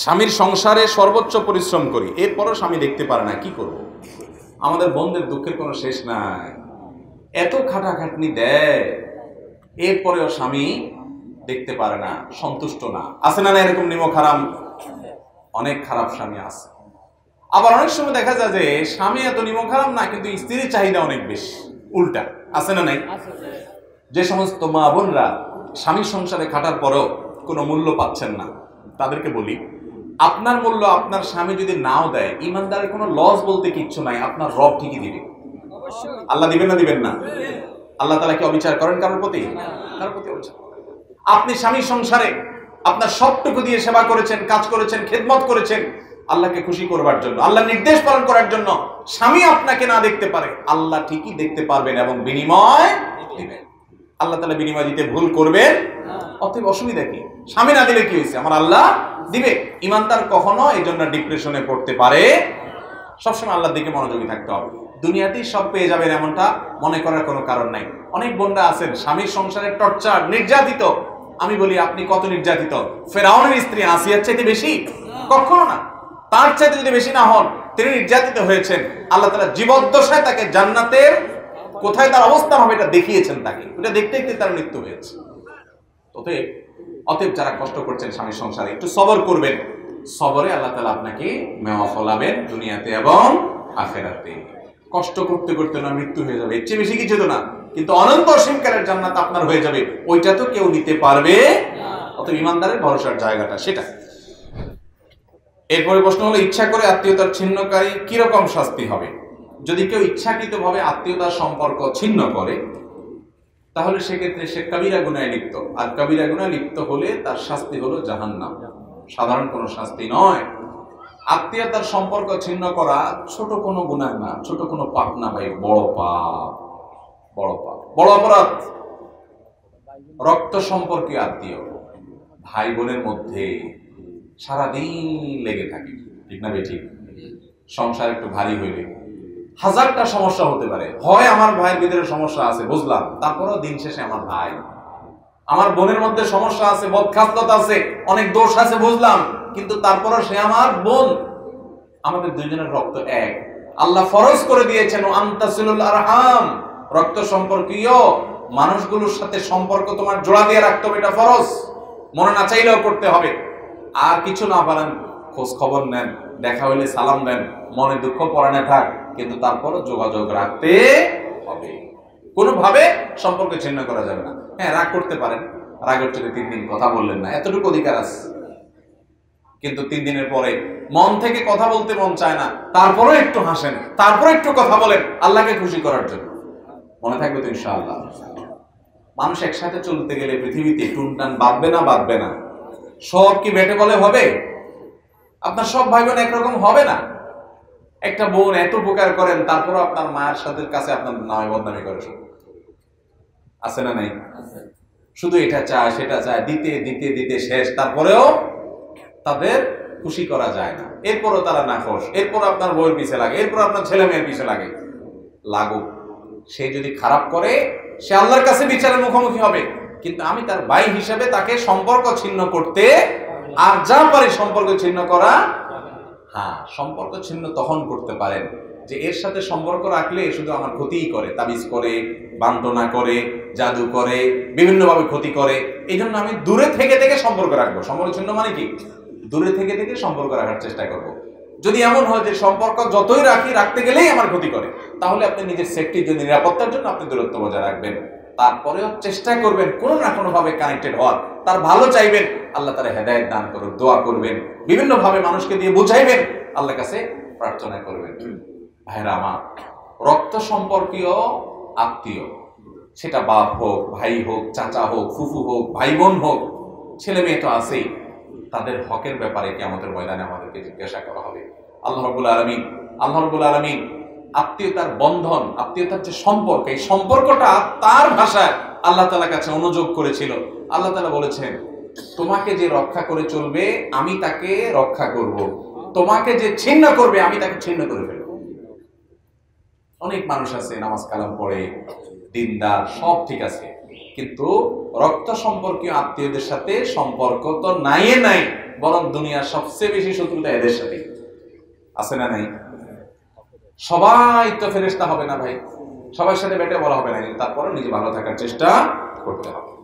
স্বামীর সংসারে সর্বোচ্চ পরিশ্রম করি, এরপরও স্বামী দেখতে পারে না, কি করব? আমাদের বোনদের দুঃখের কোনো শেষ নাই। এত খাটাখাটনি দেয়, এরপরেও স্বামী দেখতে পারে না, সন্তুষ্ট না। আছে না এরকম নিমক হারাম? অনেক খারাপ স্বামী আছে। আবার অনেক সময় দেখা যায় যে স্বামী এত নিমক হারাম না, কিন্তু স্ত্রীর চাহিদা অনেক বেশি। উল্টা আছে না নাই? যে সমস্ত মা বোনরা স্বামীর সংসারে খাটার পরেও কোনো মূল্য পাচ্ছেন না, তাদেরকে বলি, আপনার মূল্য আপনার স্বামী যদি নাও দেয়, ইমানদারের কোনো লস বলতে কিচ্ছু নাই, আপনার রব ঠিকই দিবে। আল্লাহ দিবেন না দিবেন না? আল্লাহ তাআলা কি অবিচার করেন কারোর প্রতি? কারোর প্রতি অবিচার। আপনি স্বামীর সংসারে আপনার সবটুকু দিয়ে সেবা করেছেন, কাজ করেছেন, খেদমত করেছেন আল্লাহকে খুশি করবার জন্য, আল্লাহর নির্দেশ পালন করার জন্য। স্বামী আপনাকে না দেখতে পারে, আল্লাহ ঠিকই দেখতে পারবেন এবং বিনিময় দিবেন। আল্লাহ তাআলা বিনিময় দিতে ভুল করবেন, অতএব অসুবিধা কি? স্বামী না দিলে কি হয়েছে, আমার আল্লাহ দিবে। ইমানদার কখনো এই জন্য ডিপ্রেশনে পড়তে পারে। সবসময় আল্লাহর দিকে মনোযোগী থাকতে হবে। দুনিয়াতেই সব পেয়ে যাবেন এমনটা মনে করার কোনো কারণ নাই। অনেক বোনরা আছেন স্বামীর সংসারে টর্চার, নির্যাতিত। আমি বলি, আপনি কত নির্যাতিত? ফেরাউনের স্ত্রী আসিয়ার চাইতে বেশি? কখনো না। তার চাইতে যদি বেশি না হন, তিনি নির্যাতিত হয়েছেন। আল্লাহ তাআলা জীবদ্দশায় তাকে জান্নাতের কোথায় তার অবস্থান হবে এটা দেখিয়েছেন তাকে। এটা দেখতে দেখতে তার মৃত্যু হয়েছে। অতএব যারা কষ্ট করছেন স্বামীর সংসারে, একটু সবর করবেন। সবরে আল্লাহ তাআলা আপনাকে মেওয়া ফলাবেন দুনিয়াতে এবং আখিরাতে। কষ্ট করতে করতে না মৃত্যু হয়ে যাবে, এর চেয়ে বেশি কিছু তো না, কিন্তু অনন্ত অসীমকালের জান্নাত আপনার হয়ে যাবে। ওইটা তো কেউ নিতে পারবে না। অতএব ইমানদারের ভরসার জায়গাটা সেটা। এরপরে প্রশ্ন হলো, ইচ্ছা করে আত্মীয়তার ছিন্নকারী কিরকম শাস্তি হবে? যদি কেউ ইচ্ছাকৃতভাবে আত্মীয়তার সম্পর্ক ছিন্ন করে, তাহলে সেক্ষেত্রে সে কবিরা গুনাহে লিপ্ত। আর কবিরা গুনাহে লিপ্ত হলে তার শাস্তি হলো জাহান্নাম, সাধারণ কোনো শাস্তি নয়। আত্মীয়তার সম্পর্ক ছিন্ন করা ছোট কোনো গুনাহ না, ছোট কোনো পাপ না ভাই, বড় পাপ, বড় পাপ, বড় অপরাধ। রক্ত সম্পর্কে আত্মীয় ভাই বোনের মধ্যে সারাদিন লেগে থাকে, ঠিক না বেঠিক? সংসার একটু ভারী হইলে হাজারটা সমস্যা হতে পারে। হয় আমার ভাইয়ের ভিতরে সমস্যা আছে বুঝলাম, তারপরেও দিন শেষে আমার ভাই। আমার বোনের মধ্যে সমস্যা আছে, বদখাসলত আছে, অনেক দোষ আছে বুঝলাম, কিন্তু তারপরেও সে আমার বোন। আমাদের দুইজনের রক্ত এক। আল্লাহ ফরজ করে দিয়েছেন আনতাসিলুল আরহাম, রক্ত সম্পর্কীয় মানুষগুলোর সাথে সম্পর্ক তোমার জোড়া দিয়ে রাখতে হবে, এটা ফরজ। মনে না চাইলেও করতে হবে। আর কিছু না পারেন খোঁজ খবর নেন, দেখা হইলে সালাম দেন, মনে দুঃখ পরাণে থাক, কিন্তু তারপরও যোগাযোগ রাখতে হবে। কোনোভাবে সম্পর্ক ছিন্ন করা যাবে না। হ্যাঁ, রাগ করতে পারেন, রাগের চলে 3 দিন কথা বললেন না, এতটুকু অধিকার আছে। কিন্তু 3 দিনের পরে মন থেকে কথা বলতে মন চায় না, তারপরেও একটু হাসেন, তারপরে একটু কথা বলেন আল্লাহকে খুশি করার জন্য। মনে থাকবে তো ইনশাআল্লাহ। মানুষ একসাথে চলতে গেলে পৃথিবীতে টুনটান বাঁধবে না? বাঁধবে না? সব কি বেটে বলে হবে? আপনার সব ভাই বোন একরকম হবে না। একটা বোন এত উপকার করেন, তারপরও আপনার মায়ের সাথে কাছে আপনার নামে বদনামি করে, আছে না নাই? শুধু এটা চায় সেটা চায়, দিতে দিতে দিতে শেষ, তারপরেও তাদের খুশি করা যায় না। এরপরও তারা নাখোশ, এরপর আপনার বউয়ের পিছে লাগে, এরপর আপনার ছেলে মেয়ের পিছে লাগে। লাগুক, সে যদি খারাপ করে সে আল্লাহর কাছে বিচারের মুখোমুখি হবে, কিন্তু আমি তার ভাই হিসেবে তাকে সম্পর্ক ছিন্ন করতে আর যা পারি সম্পর্ক ছিন্ন করা। হ্যাঁ, সম্পর্ক ছিন্ন তখন করতে পারেন যে এর সাথে সম্পর্ক রাখলে শুধু আমার ক্ষতিই করে, তাবিজ করে, বান্টনা করে, জাদু করে, বিভিন্নভাবে ক্ষতি করে। এই জন্য আমি দূরে থেকে থেকে সম্পর্ক রাখবো। সম্পর্ক ছিন্ন মানে কি? দূরে থেকে থেকে সম্পর্ক রাখার চেষ্টা করব। যদি এমন হয় যে সম্পর্ক যতই রাখতে গেলেই আমার ক্ষতি করে, তাহলে আপনি নিজের সেফটির জন্য, নিরাপত্তার জন্য আপনি দূরত্ব বজায় রাখবেন। তারপরেও চেষ্টা করবেন কোনো না কোনো ভাবে কানেক্টেড হওয়ার, তার ভালো চাইবেন, আল্লাহ তাআলা হেদায়েত দান করুন, দোয়া করবেন, বিভিন্নভাবে মানুষকে দিয়ে বুঝাইবেন, আল্লাহর কাছে প্রার্থনা করবেন। ভাইরা আমার, রক্ত সম্পর্কীয় আত্মীয়, সেটা বাপ হোক, ভাই হোক, চাচা হোক, ফুফু হোক, ভাই বোন হোক, ছেলে মেয়ে তো আছেই, তাদের হকের ব্যাপারে কিয়ামতের ময়দানে আমাদেরকে জিজ্ঞাসা করা হবে। আল্লাহ রাব্বুল আলামিন আত্মীয়তার বন্ধন, আত্মীয়তার যে সম্পর্ক, এই সম্পর্কটা তার ভাষায় আল্লাহ তাআলার কাছে অনুযোগ করেছিল। আল্লাহ তাআলা বলেছেন, তোমাকে যে রক্ষা করে চলবে আমি তাকে রক্ষা করব, তোমাকে যে ছিন্ন করবে আমি তাকে ছিন্ন করে ফেলব। অনেক মানুষ আছে নামাজ কালাম পড়ে, দিনদার, সব ঠিক আছে, কিন্তু রক্ত সম্পর্কীয় আত্মীয়দের সাথে সম্পর্ক তো নাই। বরং দুনিয়ার সবচেয়ে বেশি শত্রুতা এদের সাথে আছে না নাই? সবাই তো ফেরেশতা হবে না ভাই, সবার সাথে বেটে বলা হবে না, তারপরে নিজে ভালো থাকার চেষ্টা করতে হবে।